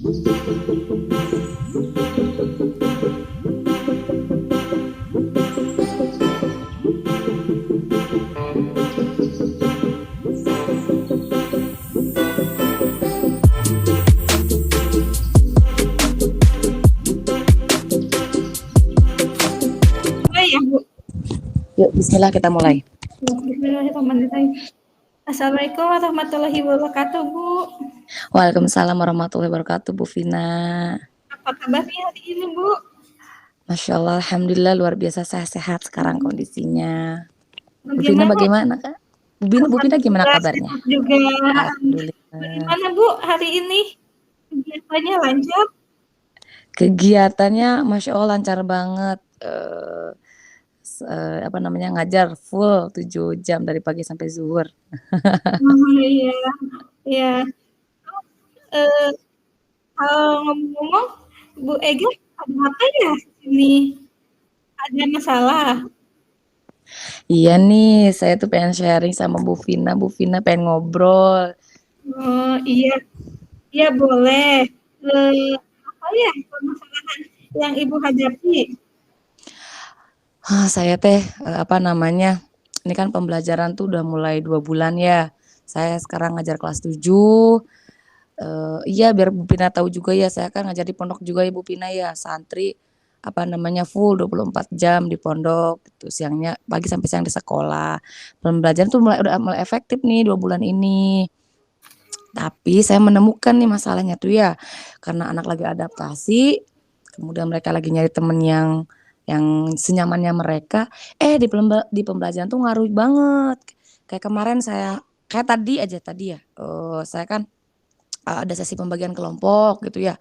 Mulai ya, Bu? Yuk, bismillah kita mulai. Bismillahirrahmanirrahim. Assalamualaikum warahmatullahi wabarakatuh, Bu. Waalaikumsalam warahmatullahi wabarakatuh, Bu Vina. Apa kabarnya hari ini, Bu? Masya Allah, alhamdulillah luar biasa sehat sekarang kondisinya. Bu Vina Bagaimana? bagaimana, Kak? Bu Vina gimana Alhamdulillah kabarnya? sehat juga. Alhamdulillah. Bagaimana, Bu, hari ini? Kegiatannya lancar? Kegiatannya Masya Allah lancar banget. Apa namanya, ngajar full 7 jam dari pagi sampai zuhur. Iya, iya. Eh, kalau ngomong-ngomong, Bu Ega, ada apa ya ini? Ada masalah? Iya nih, saya tuh pengen sharing sama Bu Vina. Bu Vina pengen ngobrol. Oh, iya. Iya, boleh. Apa ya permasalahan yang Ibu hadapi? Saya teh, apa namanya, ini kan pembelajaran tuh udah mulai 2 bulan ya. Saya sekarang ngajar kelas 7. Iya biar Bu Pina tahu juga ya, saya kan ngajar di pondok juga ya Bu Pina ya, santri, apa namanya, full 24 jam di pondok gitu, siangnya pagi sampai siang di sekolah. Pembelajaran tuh udah mulai efektif nih 2 bulan ini. Tapi saya menemukan nih masalahnya tuh ya, karena anak lagi adaptasi, kemudian mereka lagi nyari temen yang senyamannya mereka, di pembelajaran tuh ngaruh banget. Kayak kemarin kayak tadi ya, saya kan ada sesi pembagian kelompok gitu ya.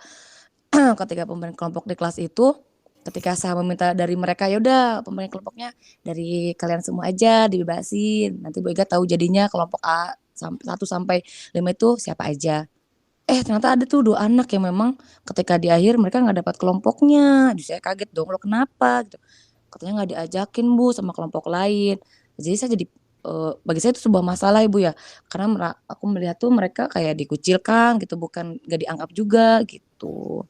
Ketika pembagian kelompok di kelas itu, ketika saya meminta dari mereka, "Ya udah pembagian kelompoknya dari kalian semua aja, dibebasin. Nanti Bu Ega tahu jadinya kelompok A 1 sampai 5 itu siapa aja." Ternyata ada tuh 2 anak yang memang ketika di akhir mereka nggak dapat kelompoknya. Aduh saya kaget dong, "Loh kenapa?" Gitu. Katanya nggak diajakin Bu sama kelompok lain. Jadi saya jadi, bagi saya itu sebuah masalah ya Bu ya, karena aku melihat tuh mereka kayak dikucilkan gitu, bukan nggak dianggap juga gitu.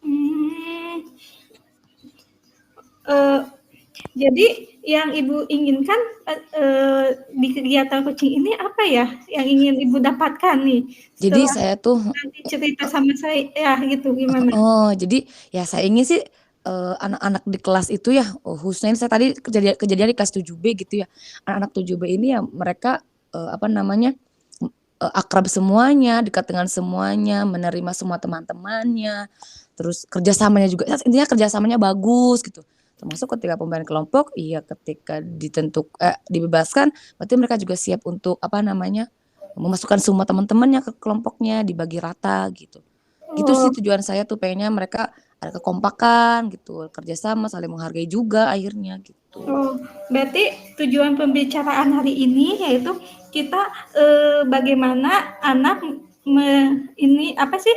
Hmm, eh, jadi yang Ibu inginkan di kegiatan coaching ini apa ya? Yang ingin Ibu dapatkan nih Jadi setelah saya tuh nanti cerita sama saya ya gitu gimana? jadi ya saya ingin sih, anak-anak di kelas itu ya, khususnya ini saya tadi kejadian di kelas 7B gitu ya. Anak-anak 7B ini ya mereka, apa namanya, akrab semuanya, dekat dengan semuanya, menerima semua teman-temannya, terus kerjasamanya juga intinya kerjasamanya bagus gitu. Termasuk ketika pembagian kelompok, iya ketika dibebaskan, berarti mereka juga siap untuk apa namanya, memasukkan semua teman-temannya ke kelompoknya, dibagi rata gitu. Gitu Oh, sih tujuan saya tuh, pengennya mereka ada kekompakan gitu, kerjasama, saling menghargai juga akhirnya gitu. oh, berarti tujuan pembicaraan hari ini yaitu kita bagaimana anak ini apa sih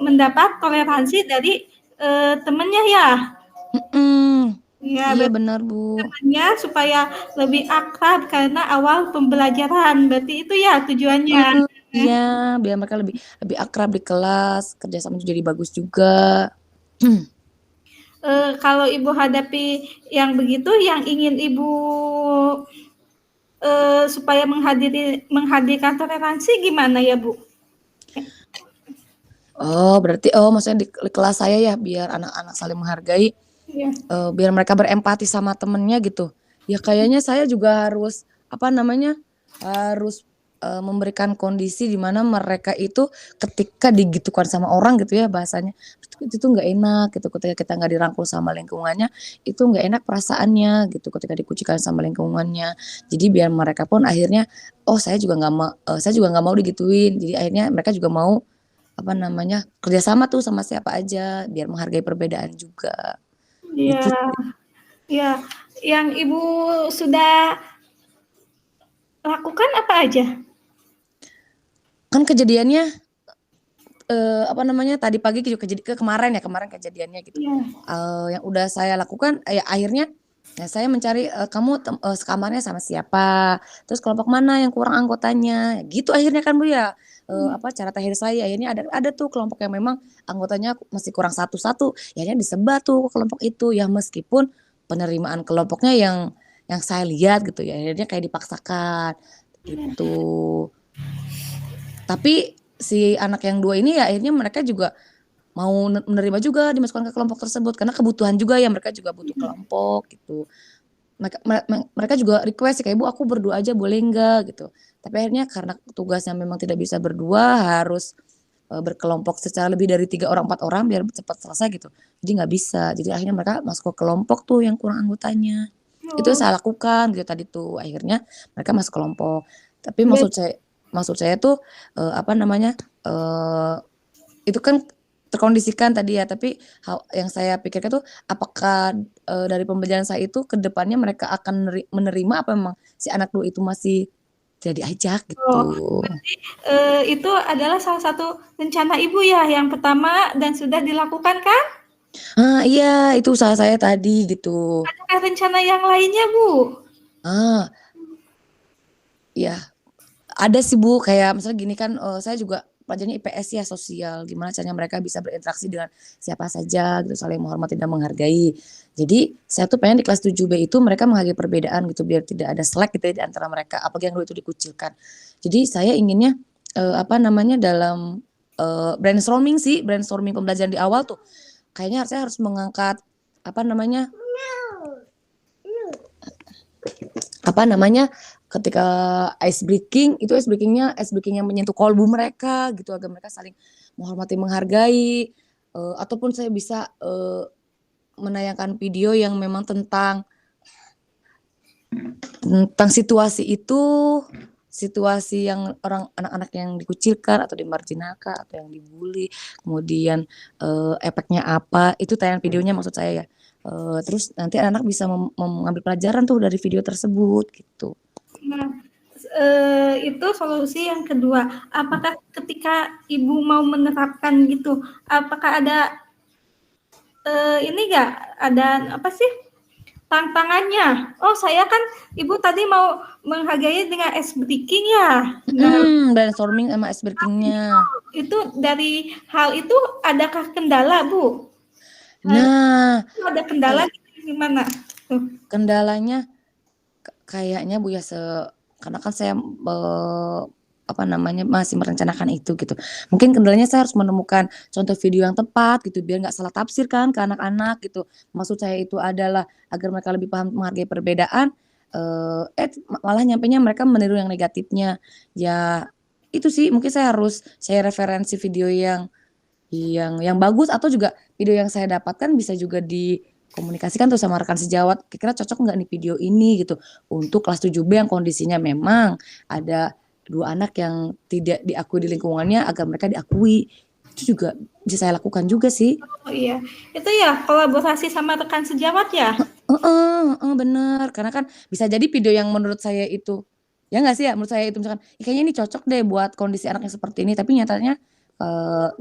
mendapat toleransi dari temannya ya. Mhm, Ya, iya berarti benar Bu. temannya supaya lebih akrab karena awal pembelajaran. Berarti itu ya tujuannya. Mhm, iya biar mereka lebih lebih akrab di kelas, kerjasama jadi bagus juga. Kalau Ibu hadapi yang begitu, yang ingin Ibu supaya menghadirkan toleransi gimana ya Bu? Berarti maksudnya di kelas saya ya biar anak-anak saling menghargai, Ya. biar mereka berempati sama temennya gitu. Ya kayaknya saya juga harus, apa namanya, harus, memberikan kondisi di mana mereka itu ketika digitukan sama orang gitu ya bahasanya, itu tuh nggak enak gitu ketika kita nggak dirangkul sama lingkungannya, itu nggak enak perasaannya gitu ketika dikucilkan sama lingkungannya. Jadi biar mereka pun akhirnya, saya juga nggak mau digituin. Jadi akhirnya mereka juga mau, apa namanya, kerjasama tuh sama siapa aja, biar menghargai perbedaan juga, Iya, gitu. ya. Yang Ibu sudah lakukan apa aja? Kan kejadiannya, apa namanya, tadi pagi kemarin kejadiannya gitu. Iya. Yang udah saya lakukan, ya akhirnya Nah, saya mencari, kamu sekamarnya sama siapa, terus kelompok mana yang kurang anggotanya, gitu akhirnya kan, Bu, ya. Mmm, Apa, cara terakhir saya akhirnya ada tuh kelompok yang memang anggotanya masih kurang satu-satu, ya akhirnya disebar tuh ke kelompok itu, ya meskipun penerimaan kelompoknya yang saya lihat gitu ya, akhirnya kayak dipaksakan, iya. gitu. Tapi si anak yang 2 ini ya akhirnya mereka juga mau menerima juga dimasukkan ke kelompok tersebut, karena kebutuhan juga ya, mereka juga butuh Iya. kelompok gitu. Mereka juga request sih kayak, "Bu, aku berdua aja boleh nggak?" Gitu. Tapi akhirnya karena tugasnya memang tidak bisa berdua, harus, berkelompok secara lebih dari 3 orang, 4 orang biar cepat selesai gitu. Jadi nggak bisa, jadi akhirnya mereka masuk ke kelompok tuh yang kurang anggotanya. Itu yang Oh, saya lakukan gitu tadi tuh, akhirnya mereka masuk kelompok. Tapi iya. maksud saya tuh, apa namanya, eee, itu kan terkondisikan tadi ya, tapi yang saya pikirkan tuh apakah, dari pembelajaran saya itu ke depannya mereka akan menerima apa memang si anak 2 itu masih tidak diajak Oh, gitu. berarti, itu adalah salah satu rencana Ibu ya, yang pertama dan sudah dilakukan kan? Iya itu usaha saya tadi gitu. Adakah rencana yang lainnya, Bu? Ah, iya. Ada sih, Bu, kayak misalnya gini kan, saya juga pelajarnya IPS ya, sosial, gimana caranya mereka bisa berinteraksi dengan siapa saja gitu, saling menghormati dan menghargai. Jadi, saya tuh pengen di kelas 7B itu mereka menghargai perbedaan gitu, biar tidak ada selek gitu ya di antara mereka, apalagi yang dulu itu dikucilkan. Jadi saya inginnya, apa namanya, dalam, brainstorming sih, brainstorming pembelajaran di awal tuh, kayaknya saya harus mengangkat, apa namanya apa namanya, ketika ice breaking-nya ice breaking yang menyentuh kolbu mereka gitu, agar mereka saling menghormati, menghargai, ataupun saya bisa, menayangkan video yang memang tentang situasi itu, situasi yang anak-anak yang dikucilkan atau dimarginalkan atau yang dibully, kemudian, efeknya apa, itu tayangan videonya maksud saya ya. Terus nanti anak-anak bisa mengambil pelajaran tuh dari video tersebut, gitu. Nah, itu solusi yang kedua. Apakah ketika Ibu mau menerapkan gitu, apakah ada, ini nggak, ada apa sih, tantangannya? Oh, saya kan Ibu tadi mau menghargai dengan ice breaking ya. Nah, Brainstorming sama ice breaking-nya. itu dari hal itu adakah kendala, Bu? Nah, Ada kendala kalau gitu gimana? Tuh. kendalanya kayaknya Bu ya karena kan saya, apa namanya, masih merencanakan itu gitu. Mungkin kendalanya saya harus menemukan contoh video yang tepat gitu, biar nggak salah tafsir kan ke anak-anak gitu. Maksud saya itu adalah agar mereka lebih paham menghargai perbedaan, malah nyampenya mereka meniru yang negatifnya. Ya itu sih mungkin saya referensi video yang bagus atau juga video yang saya dapatkan bisa juga dikomunikasikan tuh sama rekan sejawat, kira-kira cocok nggak nih video ini gitu, untuk kelas 7B yang kondisinya memang ada 2 anak yang tidak diakui di lingkungannya agar mereka diakui. Itu juga bisa saya lakukan juga sih. Oh iya, itu ya kolaborasi sama rekan sejawat ya? Heeh heeh, bener, karena kan bisa jadi video yang menurut saya itu ya nggak sih ya, menurut saya itu misalkan, "Ih kayaknya ini cocok deh buat kondisi anak yang seperti ini," tapi nyatanya,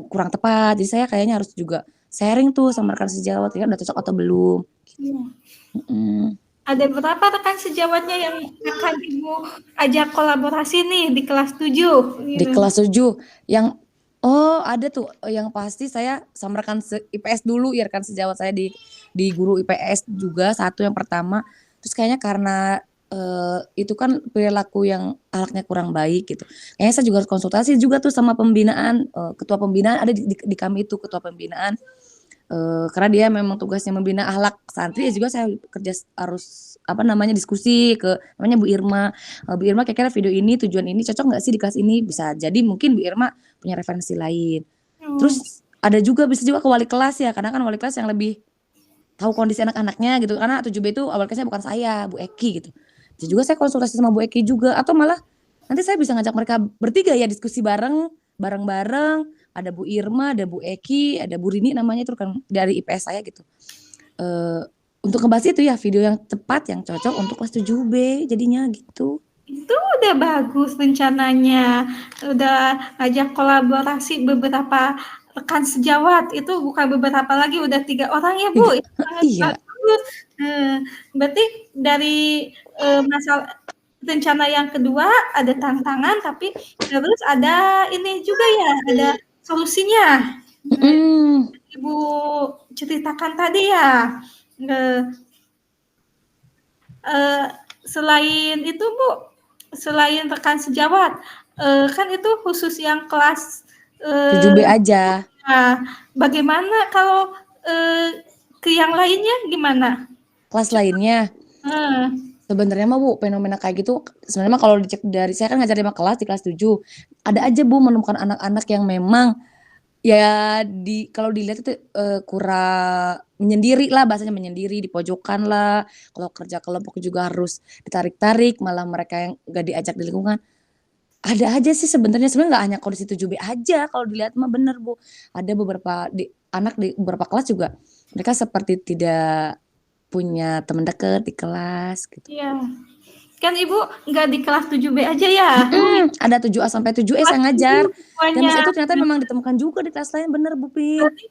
kurang tepat. Jadi saya kayaknya harus juga sharing tuh sama rekan sejawat, ya udah cocok atau belum, Iya. mhm. Ada berapa rekan sejawatnya yang akan Ibu ajak kolaborasi nih di kelas 7 Di gitu? kelas 7 yang oh ada tuh, yang pasti saya sama rekan IPS dulu ya, rekan sejawat saya di guru IPS juga satu yang pertama, terus kayaknya karena, itu kan perilaku yang akhlaknya kurang baik gitu, kayaknya saya juga harus konsultasi juga tuh sama pembinaan, ketua pembinaan ada di kami itu ketua pembinaan. Karena dia memang tugasnya membina akhlak santri, ya juga saya harus, apa namanya, diskusi ke namanya Bu Irma, "Bu Irma kira-kira video ini, tujuan ini cocok nggak sih di kelas ini?" Bisa jadi mungkin Bu Irma punya referensi lain. Oh, Terus ada juga bisa juga ke wali kelas ya, karena kan wali kelas yang lebih tahu kondisi anak-anaknya gitu, karena 7B itu wali kelasnya bukan saya, Bu Eki gitu. Jadi juga saya konsultasi sama Bu Eki juga, atau malah nanti saya bisa ngajak mereka bertiga ya diskusi bareng-bareng, ada Bu Irma, ada Bu Eki, ada Bu Rini namanya itu kan dari IPS saya gitu. Eee, untuk ngebahas itu ya video yang tepat, yang cocok untuk kelas 7B jadinya gitu. itu udah bagus rencananya. Udah ajak kolaborasi beberapa rekan sejawat. Itu bukan beberapa lagi, udah 3 orang ya, Bu? Tiga Itu sangat iya, bagus. bagus. Berarti dari, rencana yang kedua ada tantangan, tapi terus ada ini juga ya, ada solusinya. Mhm. Ibu ceritakan tadi ya. Eee selain itu Bu, selain rekan sejawat, kan itu khusus yang kelas, 7B aja. nah, bagaimana kalau, ke yang lainnya gimana? Kelas lainnya, Heeh. sebenarnya mah Bu, fenomena kayak gitu sebenarnya mah kalau dicek dari saya kan ngajar 5 kelas di kelas 7, ada aja Bu menemukan anak-anak yang memang ya kalau dilihat itu, kurang menyendiri lah bahasanya, menyendiri di pojokan lah, kalau kerja kelompok juga harus ditarik-tarik, malah mereka yang nggak diajak di lingkungan. Ada aja sih sebenarnya nggak hanya kondisi 7B aja kalau dilihat mah bener Bu. Ada beberapa anak di beberapa kelas juga, mereka seperti tidak punya teman dekat di kelas gitu. Iya. Kan Ibu nggak di kelas 7B aja ya? Ada 7A sampai 7E Kelas saya 7 ngajar, dan semuanya. bisa itu ternyata memang ditemukan juga di kelas lain, bener Bu Pin. Berarti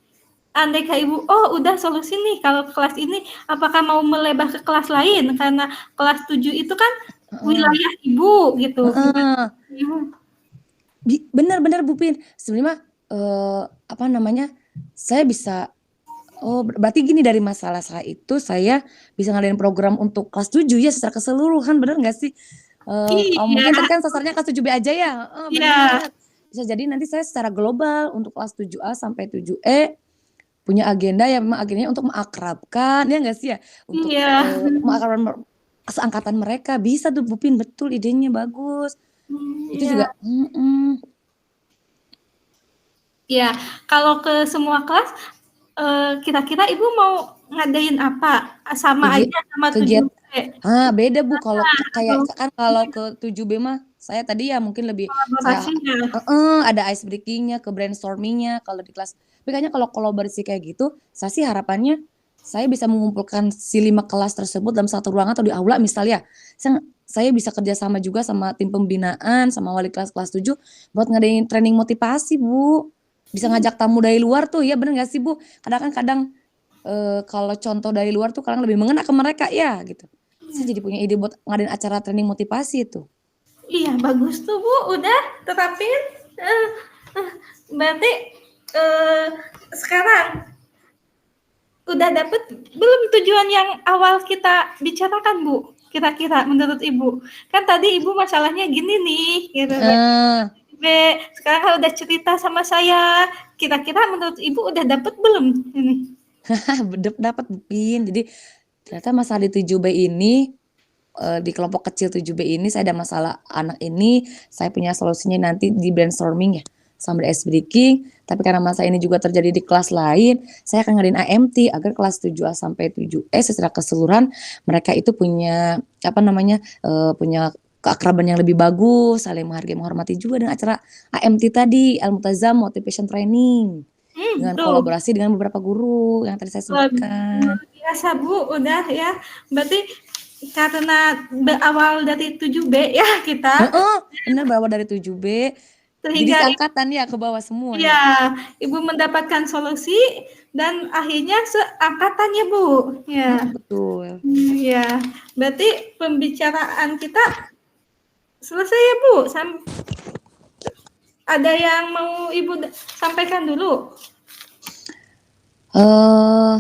andai Ibu, oh udah solusi nih kalau kelas ini, apakah mau melebar ke kelas lain? Karena kelas 7 itu kan Heeh, wilayah Ibu gitu. Gimana? heeh. Bener bener Bu Pin, sebenarnya mah, apa namanya, saya bisa berarti gini dari masalah saya itu saya bisa ngadain program untuk kelas 7 ya secara keseluruhan, bener nggak sih? Iya, Mungkin tadi kan sasarnya kelas 7B aja ya? Heeh, iya, bener. Bisa jadi nanti saya secara global untuk kelas 7A sampai 7E punya agenda yang memang agendanya untuk mengakrabkan, ya nggak sih ya? Untuk, iya. mengakrabkan seangkatan mereka, bisa tuh Bu Pin, betul idenya bagus. Itu Iya. juga Iya, kalau ke semua kelas, kira-kira Ibu mau ngadain apa? Sama kegia aja sama kegiat 7B? beda Bu, kalau Atau kayak kan kalau ke 7B mah saya tadi ya mungkin lebih saya kolaborasinya? ada ice breaking-nya, ke brainstorming-nya kalau di kelas. Tapi kayaknya kalau kolaborasi kayak gitu, saya sih harapannya saya bisa mengumpulkan si 5 kelas tersebut dalam satu ruangan atau di aula misal ya. Saya bisa kerja sama juga sama tim pembinaan, sama wali kelas kelas 7 buat ngadain training motivasi Bu. Bisa ngajak tamu dari luar tuh, ya bener nggak sih Bu? Kadang, kalau contoh dari luar tuh kadang lebih mengena ke mereka ya gitu. Saya jadi punya ide buat ngadain acara training motivasi tuh. Iya, bagus tuh Bu, udah terapin. Eh, eh, Berarti eh, sekarang udah dapet belum tujuan yang awal kita bicarakan Bu? Kira-kira menurut Ibu, kan tadi Ibu masalahnya gini nih, gitu kan. Heeh. B, sekarang kalau udah cerita sama saya, kira-kira menurut Ibu udah dapet belum ini? Dapat Pin. Jadi ternyata masalah di 7B ini, di kelompok kecil 7B ini saya ada masalah anak ini, saya punya solusinya nanti di brainstorming ya, sama di ice breaking. Tapi karena masalah ini juga terjadi di kelas lain, saya akan ngadain AMT agar kelas 7A sampai 7E secara keseluruhan mereka itu punya apa namanya, punya keakraban yang lebih bagus, saling menghargai, menghormati juga dengan acara AMT tadi, Al-Multazam Motivation Training. Dengan Tuh, kolaborasi dengan beberapa guru yang tadi saya sebutkan. luar biasa Bu, udah ya. Berarti karena berawal dari 7B ya kita, Heeh, bener berawal dari 7B, jadi sehingga seangkatan ya ke bawah semua ya. ya Ibu mendapatkan solusi dan akhirnya seangkatan ya Bu. Ya, Betul. ya. Berarti pembicaraan kita selesai ya Bu. Ada yang mau Ibu sampaikan dulu? Eh,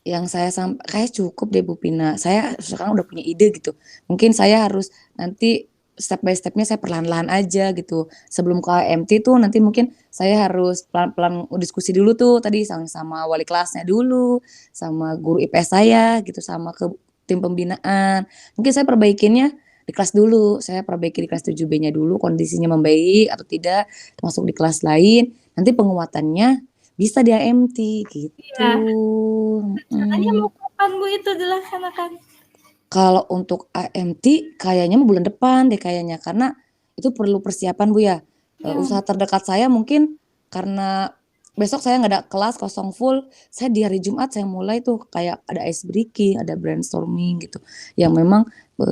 yang saya kayak cukup deh Bu Pina. Saya sekarang udah punya ide gitu. Mungkin saya harus nanti step by step-nya saya perlahan-lahan aja gitu. Sebelum ke AMT tuh nanti mungkin saya harus pelan-pelan diskusi dulu tuh tadi sama wali kelasnya dulu, sama guru IPS saya gitu, sama ke tim pembinaan. Mungkin saya perbaikinnya di kelas dulu. Saya perbaiki di kelas 7B-nya dulu kondisinya membaik atau tidak, masuk di kelas lain. Nanti penguatannya bisa di AMT gitu. Iya. Rencananya Mhm. mau kapan Bu itu dilaksanakan? Kalau untuk AMT kayaknya mah bulan depan deh kayaknya, karena itu perlu persiapan Bu ya. Ya. Usaha terdekat saya mungkin karena besok saya nggak ada kelas kosong full, saya di hari Jumat saya mulai tuh kayak ada ice breaking, ada brainstorming gitu, yang memang,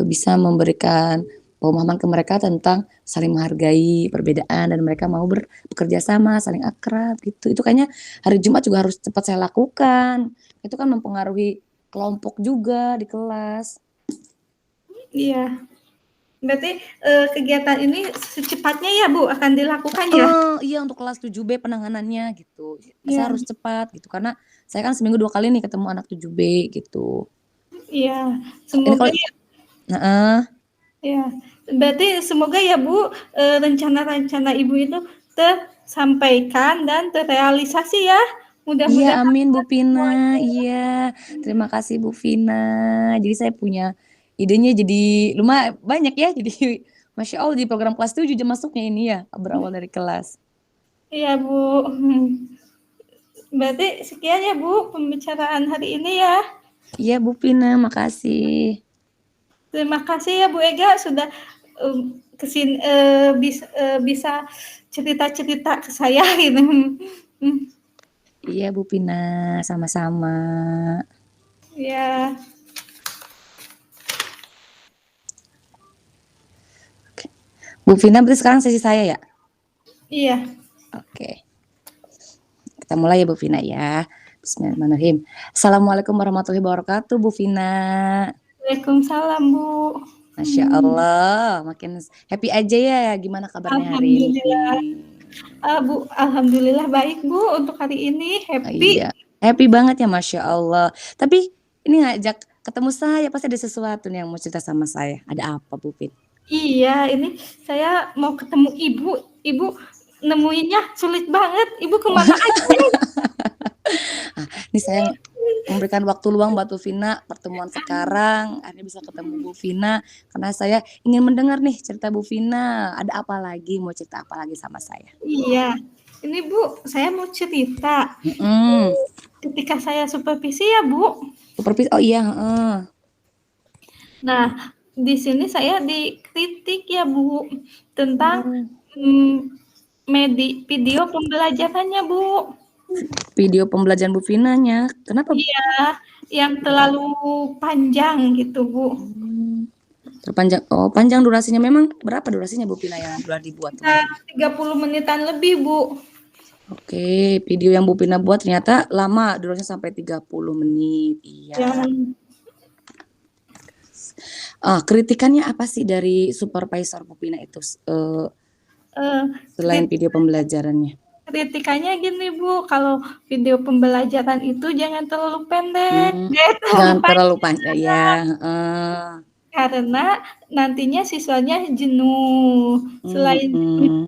bisa memberikan pemahaman ke mereka tentang saling menghargai perbedaan dan mereka mau bekerja sama, saling akrab gitu. Itu kayaknya hari Jumat juga harus cepat saya lakukan. Itu kan mempengaruhi kelompok juga di kelas. Iya. Berarti, kegiatan ini secepatnya ya, Bu, akan dilakukan ya? Iya untuk kelas 7B penanganannya gitu. Saya Iya harus cepat gitu karena saya kan seminggu 2 kali nih ketemu anak 7B gitu. iya. Ini Semoga kalau ya heeh, ya, berarti semoga ya, Bu, rencana-rencana Ibu itu tersampaikan dan terrealisasi ya. iya Mudah-mudahan amin Bu Vina, semuanya. iya. Terima kasih Bu Vina. Jadi saya punya idenya jadi banyak ya, jadi Masya Allah di program kelas 7 jam masuknya ini ya, berawal dari kelas. Iya, Bu. Berarti sekian ya, Bu, pembicaraan hari ini ya. Iya Bu Vina, makasih. Terima kasih ya, Bu Ega, sudah bisa cerita-cerita ke saya gitu. Iya Bu Vina, sama-sama. Ya, Bu Vina berarti sekarang sesi saya ya? iya. Oke. Kita mulai ya Bu Vina ya. Bismillahirrahmanirrahim. Assalamualaikum warahmatullahi wabarakatuh Bu Vina. Waalaikumsalam, Bu. Masya Allah, makin happy aja ya. Gimana kabarnya hari ini? Alhamdulillah. Bu, alhamdulillah baik, Bu, untuk hari ini Oh, happy. iya, happy banget ya Masya Allah. Tapi ini ngajak ketemu saya pasti ada sesuatu nih yang mau cerita sama saya. Ada apa Bu Vin? Iya, ini saya mau ketemu Ibu. Ibu nemuinnya sulit banget. Ibu kemana aja? Ini saya memberikan waktu luang buat Bu Vina, pertemuan sekarang, akhirnya bisa ketemu Bu Vina, karena saya ingin mendengar nih cerita Bu Vina, ada apa lagi, mau cerita apa lagi sama saya? Iya, ini Bu, saya mau cerita. Mhm, Ketika saya supervisi ya, Bu. oh iya, heeh. Nah, di sini saya dikritik ya, Bu, tentang video pembelajarannya, Bu. Video pembelajaran Bu Vinanya, kenapa? Iya, yang terlalu panjang gitu, Bu. Terpanjang, oh panjang durasinya, memang berapa durasinya Bu Vina yang sudah dibuat Sekitar kemarin? 30 menitan lebih, Bu. Oke, video yang Bu Vina buat ternyata lama, durasinya sampai 30 menit, iya. Yang Kritikannya apa sih dari supervisor Bu Vina itu, selain video pembelajarannya? kritikannya gini, Bu, kalau video pembelajaran itu jangan terlalu pendek, Jangan terlalu panjang ya, heeh. karena nantinya siswanya jenuh. Selain jenuh,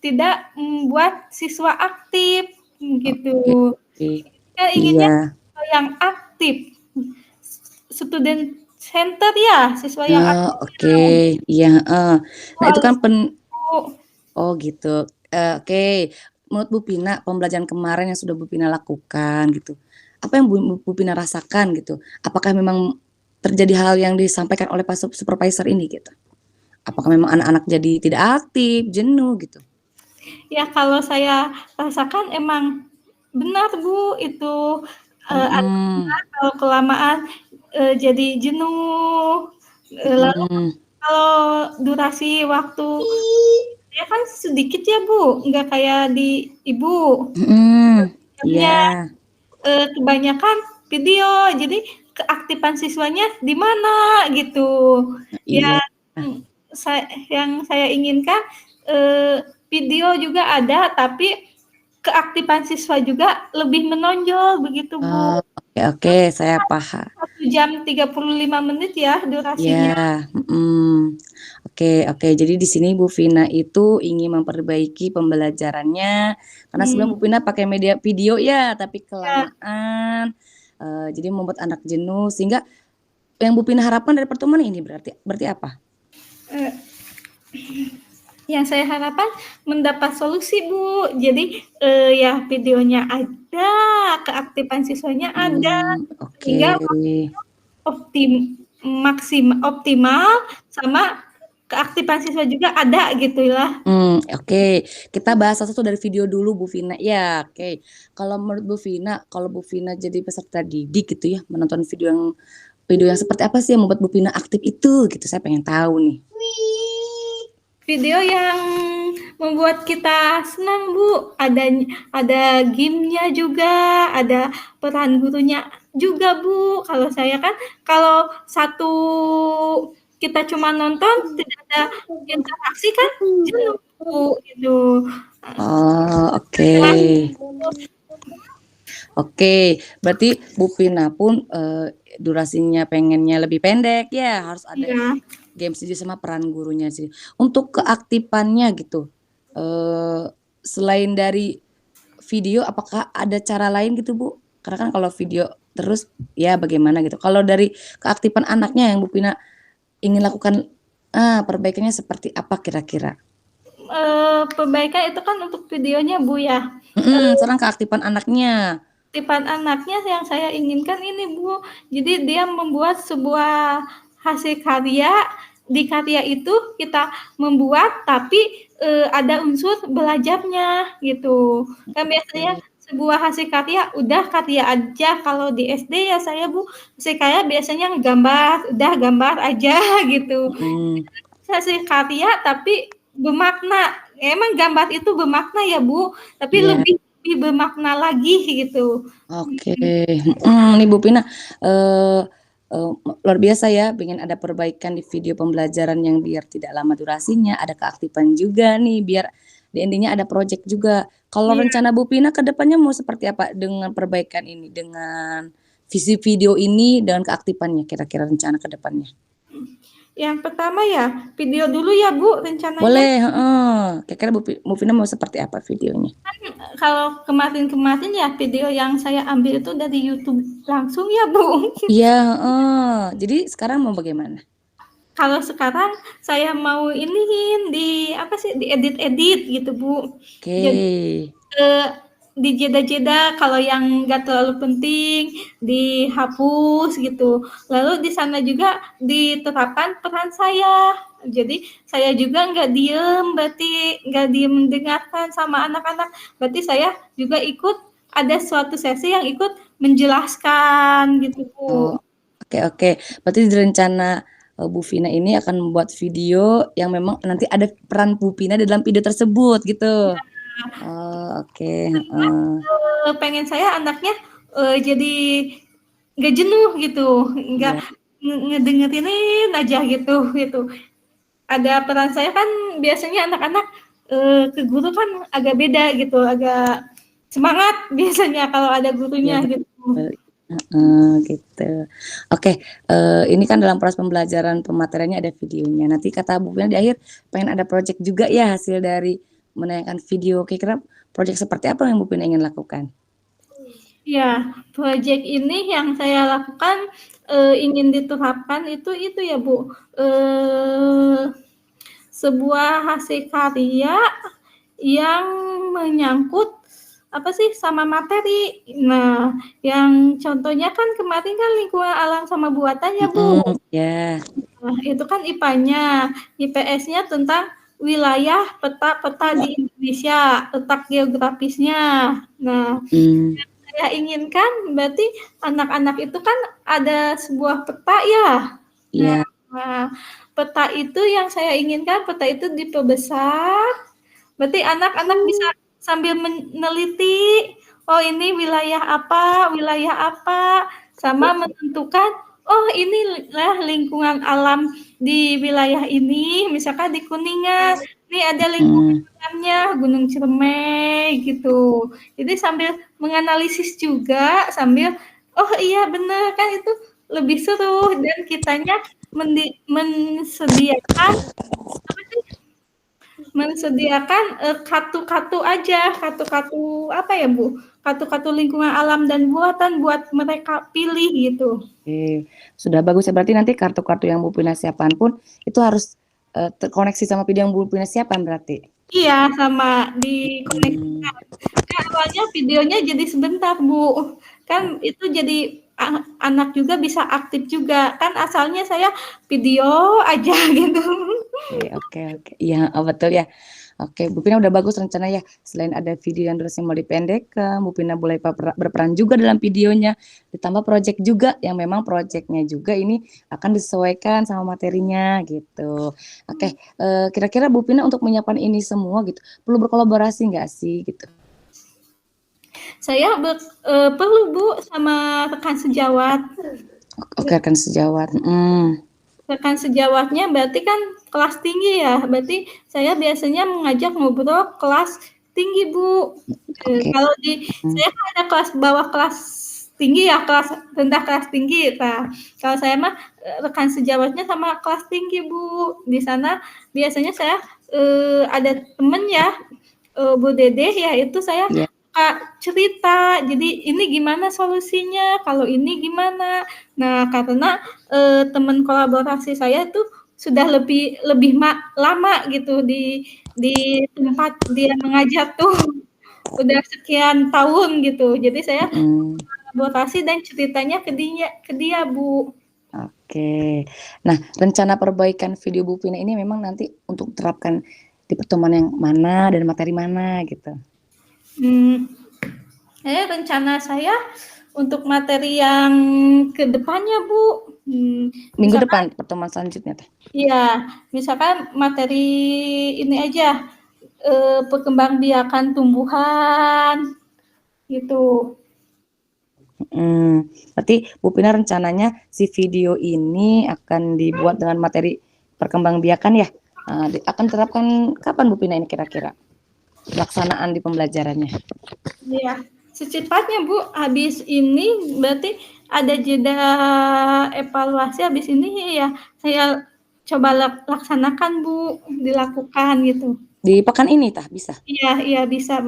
tidak membuat siswa aktif, gitu. Oke, Kita inginnya iya. yang aktif, student center ya, siswa yang aktif. Oke, iya, heeh. Nah itu kan oh gitu, oke. Menurut Bu Vina, pembelajaran kemarin yang sudah Bu Vina lakukan gitu, apa yang Bu Vina rasakan gitu? Apakah memang terjadi hal yang disampaikan oleh Pak supervisor ini gitu? Apakah memang anak-anak jadi tidak aktif, jenuh gitu? Ya kalau saya rasakan emang benar, Bu, itu, anak-anak kalau kelamaan, jadi jenuh, lalu kalau durasi waktu ya kan sedikit ya, Bu, nggak kayak di Ibu. Iya. Kebanyakan video, jadi keaktifan siswanya di mana gitu. Iya. Iya. Yang saya inginkan, video juga ada, tapi keaktifan siswa juga lebih menonjol begitu, Bu. Oke, saya paham. 1 jam 35 menit ya durasinya. Ya, oke. Jadi di sini Bu Vina itu ingin memperbaiki pembelajarannya, karena sebelum Bu Vina pakai media video ya, tapi kelamaan, jadi membuat anak jenuh, sehingga yang Bu Vina harapkan dari pertemuan ini berarti apa? Yang saya harapkan mendapat solusi, Bu. Jadi, ya videonya ada, keaktifan siswanya ada, sehingga optimal sama keaktifan siswa juga ada gitu lah. Oke. Kita bahas satu-satu dari video dulu Bu Vina ya, oke. Kalau menurut Bu Vina, kalau Bu Vina jadi peserta didik gitu ya, menonton video yang Video yang seperti apa sih yang membuat Bu Pina aktif itu gitu? Saya pengen tahu nih. Video yang membuat kita senang, Bu. Ada gamenya juga, ada peran gurunya juga, Bu. Kalau saya kan kalau satu kita cuma nonton tidak ada interaksi kan jenuh, Bu, gitu. Oh, oke. Oke, berarti Bu Pina pun durasinya pengennya lebih pendek ya, harus ada Iya. games aja sama peran gurunya sih. Untuk keaktifannya gitu, selain dari video, apakah ada cara lain gitu Bu? Karena kan kalau video terus ya bagaimana gitu. Kalau dari keaktifan anaknya yang Bu Pina ingin lakukan, perbaikannya seperti apa kira-kira? Perbaikan itu kan untuk videonya, Bu, ya. Sekarang keaktifan anaknya. Keaktifan anaknya yang saya inginkan ini, Bu. Jadi dia membuat sebuah hasil karya, di karya itu kita membuat tapi ada unsur belajarnya gitu. Kan biasanya sebuah hasil karya udah karya aja, kalau di SD ya saya, Bu, hasil karya biasanya gambar, udah gambar aja gitu. Hasil karya tapi bermakna. Emang gambar itu bermakna ya, Bu, tapi Iya. lebih bermakna lagi gitu. Oke, nih Bu Pina, luar biasa ya pengen ada perbaikan di video pembelajaran yang biar tidak lama durasinya, ada keaktifan juga nih biar di ending-nya ada project juga. Kalau Iya. rencana Bu Pina ke depannya mau seperti apa dengan perbaikan ini, dengan visi video ini dengan keaktifannya kira-kira rencana ke depannya? Yang pertama ya, video dulu ya, Bu, rencananya. Boleh, heeh. Kira-kira Bu Pina mau seperti apa videonya? Kan kalau kemarin-kemarin ya video yang saya ambil itu dari YouTube langsung ya, Bu. Iya, heeh. Jadi sekarang mau bagaimana? Kalau sekarang saya mau iniin apa sih, diedit-edit gitu, Bu. Oke. Jadi di jeda-jeda kalau yang nggak terlalu penting dihapus gitu. Lalu di sana juga diterapkan peran saya. Jadi saya juga nggak diem, berarti nggak diem mendengarkan sama anak-anak. Berarti saya juga ikut ada suatu sesi yang ikut menjelaskan gitu, Oh, Bu. oke. Berarti direncana, Bu Vina ini akan membuat video yang memang nanti ada peran Bu Vina di dalam video tersebut gitu? Oh, oke, heeh. Pengen saya anaknya jadi nggak jenuh gitu, nggak Iya. ngedengerin aja gitu. Ada peran saya kan biasanya anak-anak ke guru kan agak beda gitu, agak semangat biasanya kalau ada Iya gurunya gitu. betul, heeh, gitu. Oke, ini kan dalam proses pembelajaran pemateriannya ada videonya. Nanti kata Bu Vina di akhir pengen ada project juga ya hasil dari menayangkan video. Kira-kira project seperti apa yang Bu Vina ingin lakukan? Ya, project ini yang saya lakukan ingin diterapkan itu ya, Bu, sebuah hasil karya yang menyangkut apa sih sama materi. Nah, yang contohnya kan kemarin kan lingkungan alam sama buatan ya, Bu. Ya. Nah, itu kan IPA-nya, IPS-nya tentang wilayah peta-peta di Indonesia, letak geografisnya. Nah, yang saya inginkan berarti anak-anak itu kan ada sebuah peta ya. Iya. Nah, peta itu yang saya inginkan peta itu diperbesar, berarti anak-anak bisa sambil meneliti, oh ini wilayah apa, sama menentukan, oh inilah lingkungan alam di wilayah ini, misalkan di Kuningan, ini ada lingkungannya Gunung Ciremai gitu. Jadi sambil menganalisis juga, sambil, oh iya benar kan itu lebih seru dan kitanya mensediakan kartu-kartu aja, kartu-kartu apa ya, Bu? Kartu-kartu lingkungan alam dan buatan buat mereka pilih gitu. Oke, sudah bagus ya. Berarti nanti kartu-kartu yang Bu Pina siapkan pun itu harus terkoneksi sama video yang Bu Pina siapkan berarti? Iya, sama dikoneksikan. Kan awalnya videonya jadi sebentar, Bu. Kan itu jadi anak juga bisa aktif juga. Kan asalnya saya video aja gitu. Oke. Iya, betul ya. Oke, Bu Pina udah bagus rencana ya. Selain ada video yang durasinya mau dipendekkan, Bu Pina boleh berperan juga dalam videonya. Ditambah project juga yang memang projectnya juga ini akan disesuaikan sama materinya gitu. Oke, kira-kira Bu Pina untuk menyiapkan ini semua gitu, perlu berkolaborasi nggak sih gitu? Saya perlu Bu sama rekan sejawat. Oke, rekan sejawat. Rekan sejawatnya berarti kan kelas tinggi ya, berarti saya biasanya mengajak ngobrol kelas tinggi Bu. Oke. Kalau saya kan ada kelas bawah kelas tinggi ya, kelas rendah kelas tinggi. Nah, kalau saya mah rekan sejawatnya sama kelas tinggi Bu. Di sana biasanya saya ada temen ya, Bu Dede ya, itu saya Yeah. cerita, jadi ini gimana solusinya, kalau ini gimana. Nah, karena teman kolaborasi saya tuh sudah lebih lama gitu di tempat dia mengajar tuh udah sekian tahun gitu. Jadi saya kolaborasi dan ceritanya ke dia Bu. Oke. Nah, rencana perbaikan video Bu Pina ini memang nanti untuk terapkan di pertemuan yang mana dan materi mana gitu? Rencana saya untuk materi yang ke depannya Bu. Minggu depan pertemuan selanjutnya teh. Iya, misalkan materi ini aja, perkembangbiakan tumbuhan gitu. Berarti Bu Pina rencananya si video ini akan dibuat dengan materi perkembangbiakan ya? Akan terapkan kapan Bu Pina ini kira-kira pelaksanaan di pembelajarannya? Iya, secepatnya Bu. Habis ini berarti ada jeda evaluasi, habis ini ya saya coba laksanakan Bu, dilakukan gitu. Di pekan ini tah bisa? Iya bisa.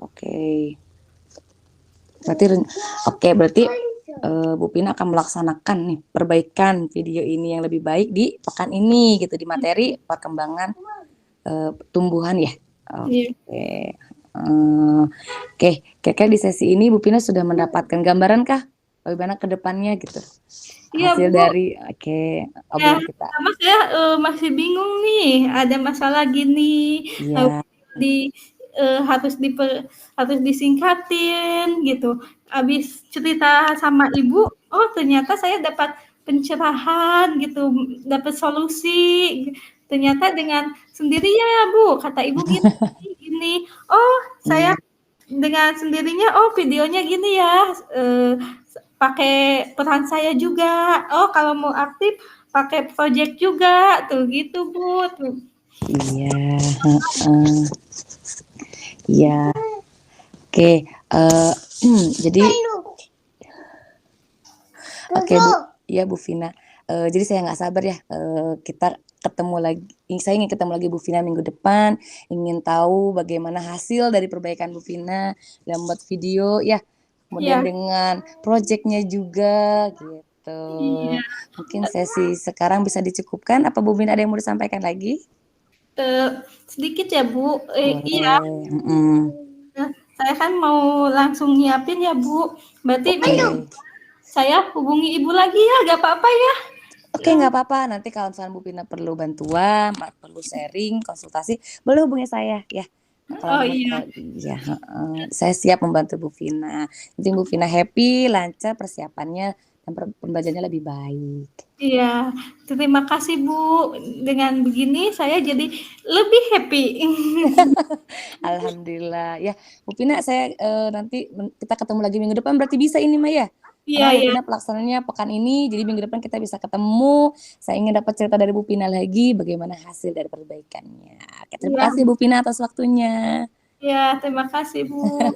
Oke. Berarti Bu Pina akan melaksanakan nih perbaikan video ini yang lebih baik di pekan ini gitu, di materi perkembangan tumbuhan ya. Oke, kira-kira di sesi ini Bu Pina sudah mendapatkan gambaran kah bagaimana ke depannya gitu? Hasil dari obrolan kita. Sama saya masih bingung nih, ada masalah gini, harus disingkatin gitu. Habis cerita sama Ibu, oh ternyata saya dapat pencerahan gitu, dapat solusi. Ternyata dengan sendirinya ya Bu, kata Ibu gini. Oh, saya dengan sendirinya, oh videonya gini ya, pakai peran saya juga. Oh, kalau mau aktif pakai project juga tuh gitu Bu. Iya. Oke, jadi Bu, ya Bu Vina. Jadi saya nggak sabar ya, kita ketemu lagi. Saya ingin ketemu lagi Bu Vina minggu depan. Ingin tahu bagaimana hasil dari perbaikan Bu Vina dalam membuat video ya. Kemudian dengan projectnya juga gitu. Mungkin sesi sekarang bisa dicukupkan. Apa Bu Vina ada yang mau disampaikan lagi? Sedikit ya Bu. Iya. Saya kan mau langsung nyiapin ya Bu. Berarti saya hubungi Ibu lagi ya, gak apa-apa ya? Oke, nggak apa-apa. Nanti kalau misalnya Bu Pina perlu bantuan, perlu sharing, konsultasi, boleh hubungi saya ya. Saya siap membantu Bu Vina. Jadi Bu Vina happy, lancar persiapannya, dan pembelajarannya lebih baik. Iya, terima kasih Bu. Dengan begini saya jadi lebih happy. Alhamdulillah ya, Bu Vina. Saya nanti kita ketemu lagi minggu depan. Berarti bisa ini Maya? Karena Bu Pina pelaksananya pekan ini, jadi minggu depan kita bisa ketemu. Saya ingin dapat cerita dari Bu Pina lagi, bagaimana hasil dari perbaikannya. Terima kasih Bu Pina atas waktunya. Ya, terima kasih Bu.